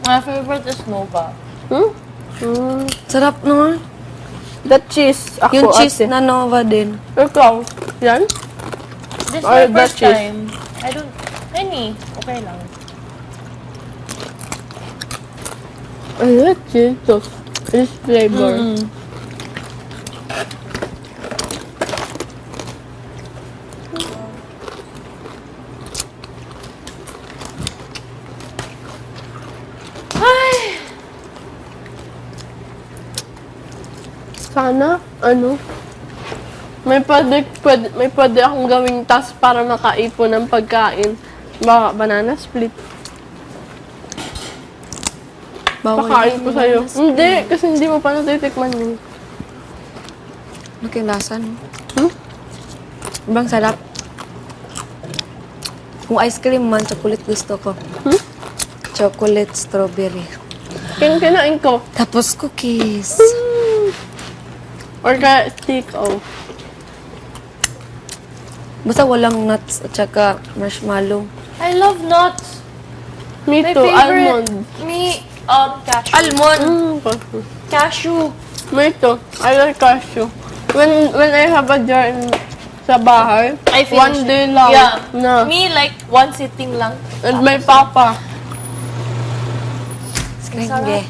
My favorite is Nova. Sarap no? That cheese, ako Yung cheese ate. na Nova din. Ikaw, yan? This is Or my first that cheese? time. I don't... Any. Okay lang. I like cheese sauce. This flavor. Sana, may pwede akong gawing task para makaipon ng pagkain. Baka banana split. Pakain ko sa'yo. Hindi, kasi hindi mo pa natitikman yun. Ano kayong lasa, no? Ibang sarap. Kung ice cream man, chocolate gusto ko. Chocolate strawberry. Kinain ko. Tapos cookies. Or kaya stick, oh. Basta walang nuts at saka marshmallow. I love nuts. Me My too, favorite. almond. Me, cashew. Almond! Cashew. Cashew. Me too, I like cashew. When I have a jar sa bahay, I finish one day lang. Yeah. Na. Me, like, one sitting lang. And my papa. Sige.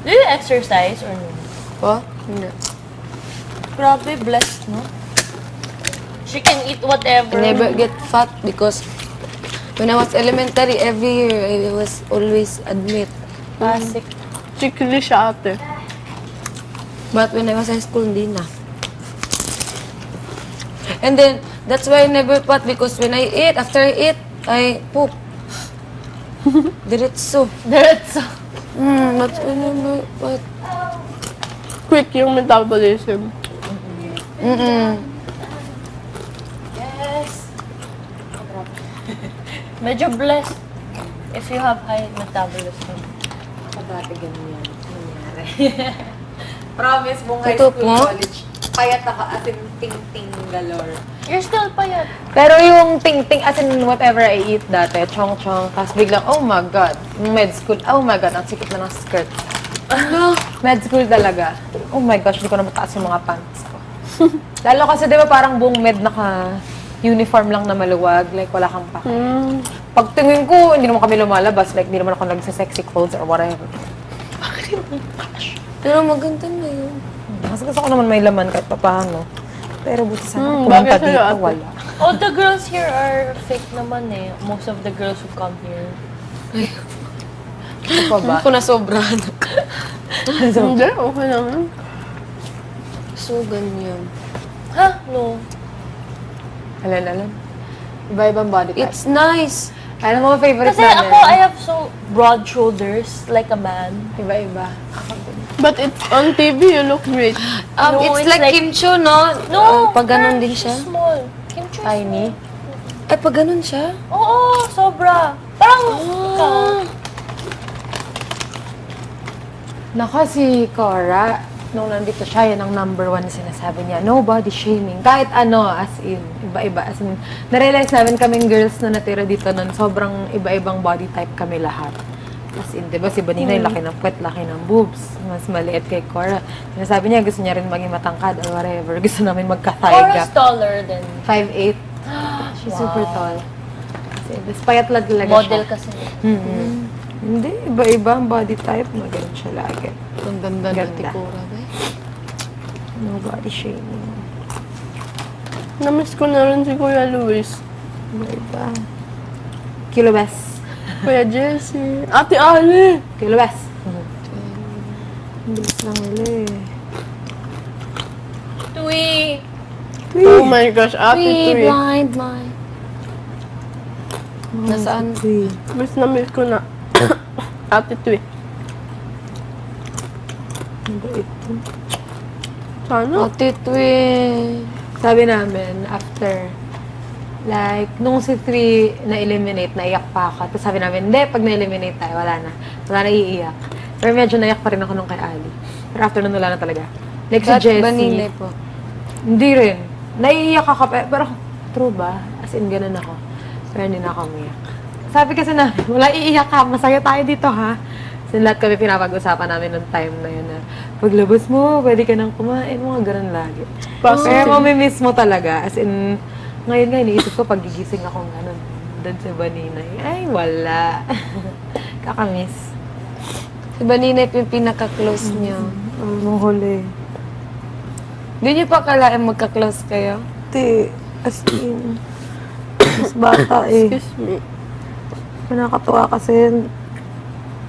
Do you exercise or no? Po? Hindi. Grabe, blessed, no? She can eat whatever. I never get fat because when I was elementary, every year, I was always admit. Classic. Chikli siya ate. But when I was high school, hindi na. And then, that's why I never fat because when I eat, after I eat, I poop. Diretso. That's... That's why I never fat. Quick yung metabolism. Yes. Medyo blessed if you have high metabolism. Dati ganun yan. Nangyari. Promise, buong high Totoo school, po? college, payat ako as in ting-ting galore. You're still payat. Pero yung ting-ting as in whatever I eat dati, chong-chong, tapos biglang, oh my God, yung med school, oh my God, ang sikip na ng skirt. Ano? Med school talaga. Oh my gosh, hindi ko na mataas yung mga pants ko. Lalo kasi di ba parang buong med naka-uniform lang na maluwag, like wala kang pake. Pagtingin ko, hindi naman kami lumalabas, like hindi naman ako nagsa-sexy clothes or whatever. Pero maganda na yun. Kasi gusto ko naman may laman kahit papaano. Pero buti sana bagay pumunta sa'yo, dito, ate. wala. All the girls here are fake naman eh. Most of the girls who come here. Ano pa ba? Ako na sobrahan. Hindi, okay lang yun. So, ganyan. Ha? No. Alam. Iba-ibang body type. It's nice. Alam mo, favorite Kasi namin. ako, I have so broad shoulders, like a man. Iba-iba. But it's on TV, you look great. No, It's it's like, like- Kim Cho, no? No! Pag ganun din she's siya. small. Kim Chiu is Tiny. small. Ay, pag ganun siya? Oo, sobra. Parang ikaw. Nako, si Cora, nung nandito siya, yan ang number one na sinasabi niya. No body shaming. Kahit ano, as in, iba-iba. As in, narealize namin kaming girls na natira dito nun, sobrang iba-ibang body type kami lahat. As in, di ba si Banina, yung laki ng puwet, laki ng boobs. Mas maliit kay Cora. Sinasabi niya, gusto niya rin maging matangkad or whatever. Gusto namin magka-thigh Cora's gap. taller than 5'8". She's super tall. Kasi, mas payat lang talaga model siya. kasi. Hindi, iba-iba ang body type. Magaling siya lagi. Ang ganda ng Ganda. tikura, ba? No body shaming. Namiss ko na rin si Kuya Luis. Iba-iba. Kilo Bes. Kuya Jessie. Ate Ali! Kilo Bes. Ang bilis lang ulit. Tui! Oh my gosh, Ate Tui. blind mind. Nasaan? Miss na miss ko na. Ate Tui. Sana? Ate Tui. Sabi namin, after, like, nung si 3 na-eliminate, naiyak pa ako. Tapos sabi namin, hindi, pag na-eliminate tayo, wala na. Wala na iiyak. Pero medyo naiyak pa rin ako nung kay Ali. Pero after nun, wala na talaga. Like si Ba't Jessie. Banine po? Hindi rin. Naiiyak ako, pero true ba? As in, ganun ako. Pero hindi na ako umiyak. sabi kasi na, wala iiyak ka, masaya tayo dito ha. So, lahat kami pinapag-usapan namin noong time na yun na, paglabas mo, pwede ka nang kumain, mga ganun lagi. Positive. Pero mamimiss mo talaga. As in, ngayon nga, iniisip ko, pag gigising akong ganun, doon sa Baninay, ay, wala. Kakamiss. Si Baninay yung pinaka-close niyo. Nung huli. Hindi niyo pa kalain magka-close kayo? Te, as in, mas bata eh. Excuse me. Nakakatuwa kasi,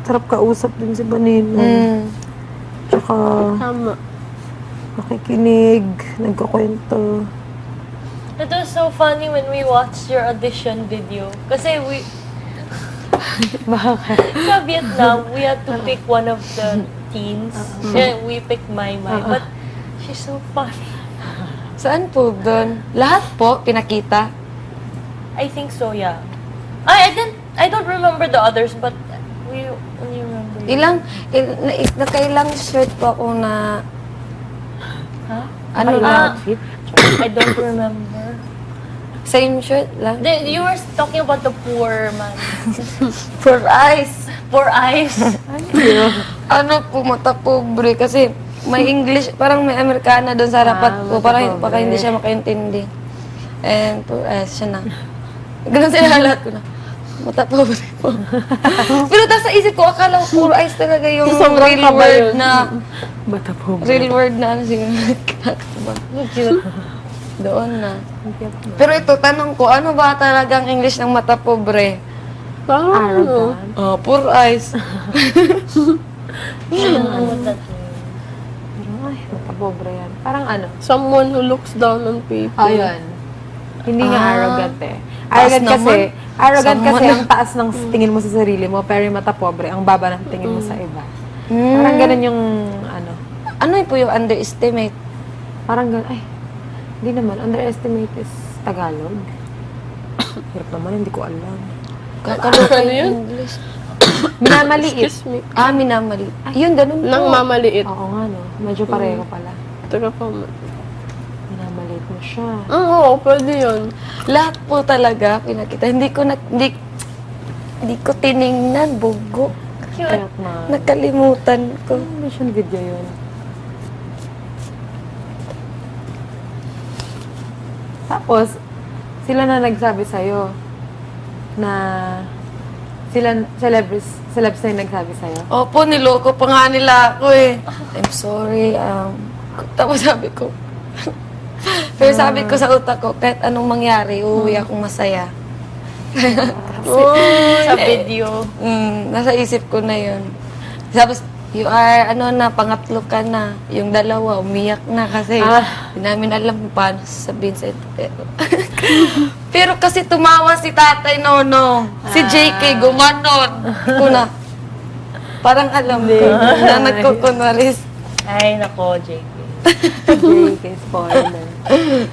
sarap kausap din si Baninay. Tsaka, Tama. nakikinig, nagkukwento. It was so funny when we watched your audition video. Kasi Bakit? sa Vietnam, we had to pick one of the teens. Yeah, we picked Mai Mai. But she's so funny. Saan po doon? Lahat po, pinakita? I think so, yeah. I don't remember the others, but we only remember you. Nakailang shirt po ako na, Huh? ano Ah. lang, I don't remember. same shirt lang. You were talking about the poor man. For eyes. Poor eyes. Ano po, mata pobre. Kasi may English, parang may Amerikana doon sa harapat ko. mata Parang pobre. baka hindi siya makaintindi. And for eyes, siya na. Ganun sinahalat ko na. Mata pobre po. Pero tapos sa isip ko, akala ko puro eyes talaga yung Sobrang real kaba word yun. na, Bata po. real word na ano siguro. Kinakaba. Cute. Doon na. Pero ito, tanong ko, ano ba talagang English ng mata pobre? Parang ano. Oh, poor eyes. I don't know what that means. Ay, matapobre yan. Parang ano? Someone who looks down on people. Ayun. Hindi nga arrogant eh. Taas Arrogant kasi, naman. arrogant kasi Someone- ang taas ng tingin mo sa sarili mo, pero yung mata pobre, ang baba ng tingin mo sa iba. Hmm. Parang ganun yung, ano, Ano yun po yung underestimate? parang ganun, ay, hindi naman, underestimate is Tagalog. Hirap naman, hindi ko alam. Kakaloka Ano yung yun? English. Minamaliit. Excuse me. Minamali. Yun, ganun po. Nang mamaliit. Oo nga, no. Medyo pareho pala. Taga pa. Minamaliit mo siya. Oo, pwede yun. Lahat po talaga pinakita. Hindi ko tiningnan, bugo. Kaya na. Nakalimutan ko. Mission video yun. Tapos, sila na nagsabi sa'yo na celebs na yung nagsabi sa'yo. Opo, niloko pa nga nila ako eh. I'm sorry. Tapos sabi ko, pero sabi ko sa utak ko, kahit anong mangyari, uuwi akong masaya. Sa video. Nasa isip ko na yun. Tapos, you are, pangatlo ka na. Yung dalawa, umiyak na kasi hindi namin alam kung paano sasabihin sa ito. Pero kasi tumawa si Tatay Nono. Si JK, gumanon. Ko na. Parang alam ko na nagkukunaris. Ay, nako, JK. JK spoiler.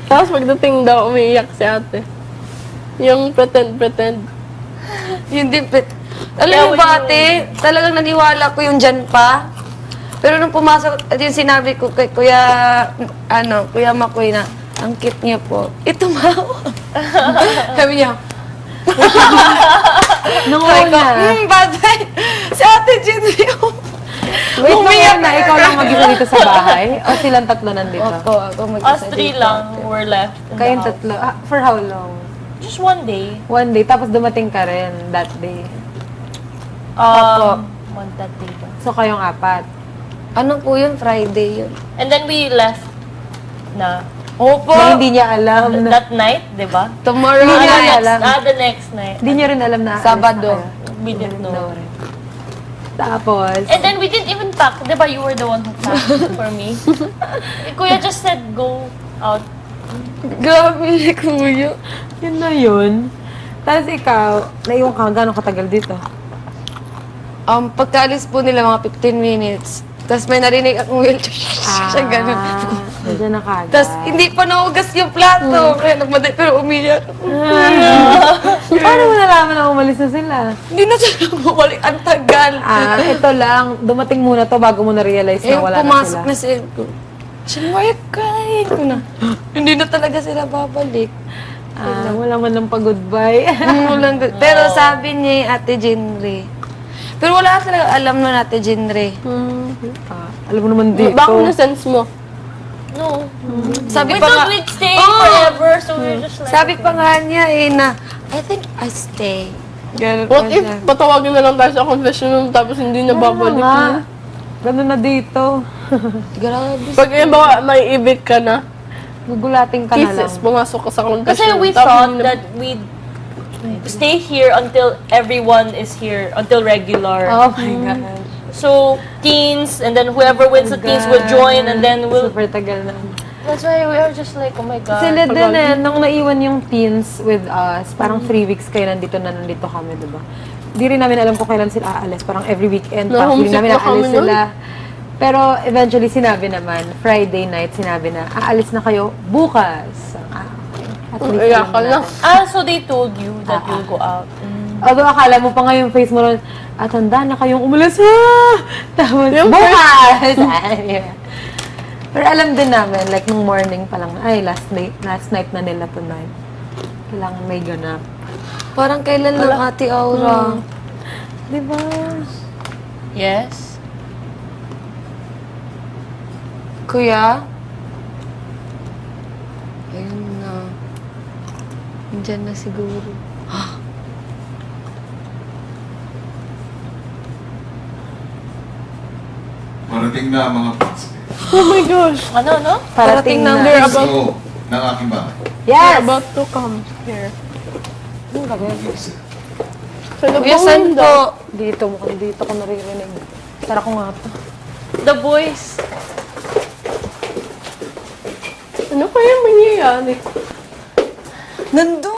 Tapos pagdating daw, umiiyak si ate. Yung pretend. Yun din, alam Kaya mo ba ate, talagang naniwala ko yung dyan pa. Pero nung pumasok, at yung sinabi ko kay Kuya Makoy na, ang cute niya po. Ito tumawa. Sabi niya, Nung sabi ko, una, batay, si ate Jen yung wait, nung umiyak una, ikaw lang mag-isa dito sa bahay? O silang tatlo nandito? Ako Us mag-isa three dito, lang ate. were left in the Kayong house. tatlo? For how long? Just one day. One day, tapos dumating ka rin that day. One that day ba? So, kayong apat. Ano po yun? Friday yun. And then we left na. Opo! Na hindi niya alam na, That night, di ba? Tomorrow Hindi niya night. alam. The next night. hindi niya rin alam na Sabado. We didn't know. Tapos, And then we didn't even pack. Di ba you were the one who packed for me? Kuya just said go out. Grabe ni Kuya. yun na yun. Tapos ikaw, naiwan ka, gano'ng katagal dito? Pagkaalis po nila mga 15 minutes. Tapos may narinig akong wheelchair. Siya ganun. Nandiyan na kagad. Tapos hindi pa nahugas yung plato. Kaya nagmaday, pero umiyak. Paano mo nalaman na umalis na sila? Hindi na sila bumalik. Ang tagal. Ito lang, dumating muna to bago mo na-realize na Yung wala na pumasok sila. na sila ko. Siya, kain ko na. Hindi na talaga sila babalik. Wala man lang pa-goodbye. Walang pero sabi niya Ate Jinri. Pero wala talaga alam na Ate Jinri. Alam mo naman dito. Bakit na-sense mo? No. Sabi We pa nga, thought we'd stay forever, so we're just like... sabi pa nga niya na, I think I stay. Ganun What pa if siya. patawagin na lang tayo sa confession room tapos hindi na babalik nga. na? Ganun na dito. Grabe. Pag may ibig ka na, Gugulating ka na lang. kisses, pumasok ka sa Kasi confession room. we tapos thought hindi na- that we'd stay here until everyone is here, until regular. Oh my God. So, teens, and then whoever wins the teens will join, and then we'll... Super tagal na. That's why we are just like, oh my God. Sila din nung naiwan yung teens with us, parang 3 weeks kayo nandito kami, diba? Di rin namin alam kung kailan sila aalis. Parang every weekend, parang feeling Na-homesick namin na kami aalis nun. sila. Pero eventually sinabi naman, Friday night, sinabi na, aalis na kayo bukas. Okay. At least Iyak alam ka na. natin. So they told you that you'll go out. Although akala mo pa nga yung face mo ron, at handa na kayong umalis ha! Tapos, Yung bukas! Pero alam din namin, like nung morning pa lang, ay last night na nila tonight. Kailangan may ganap. Parang kailan lang Ate Aura. Diba? Yes? Kuya? Ayun na. Nandyan na siguro. Parating na ang mga fans. Oh my gosh! Ano? Parating na. They're about, So, ng aking bahay. they're Yes! about to come here. Sa Kuya, saan window. po? Dito, mukhang dito ko naririnig. Tara ko nga to. The boys. Ano kaya mangyayari? Nandun!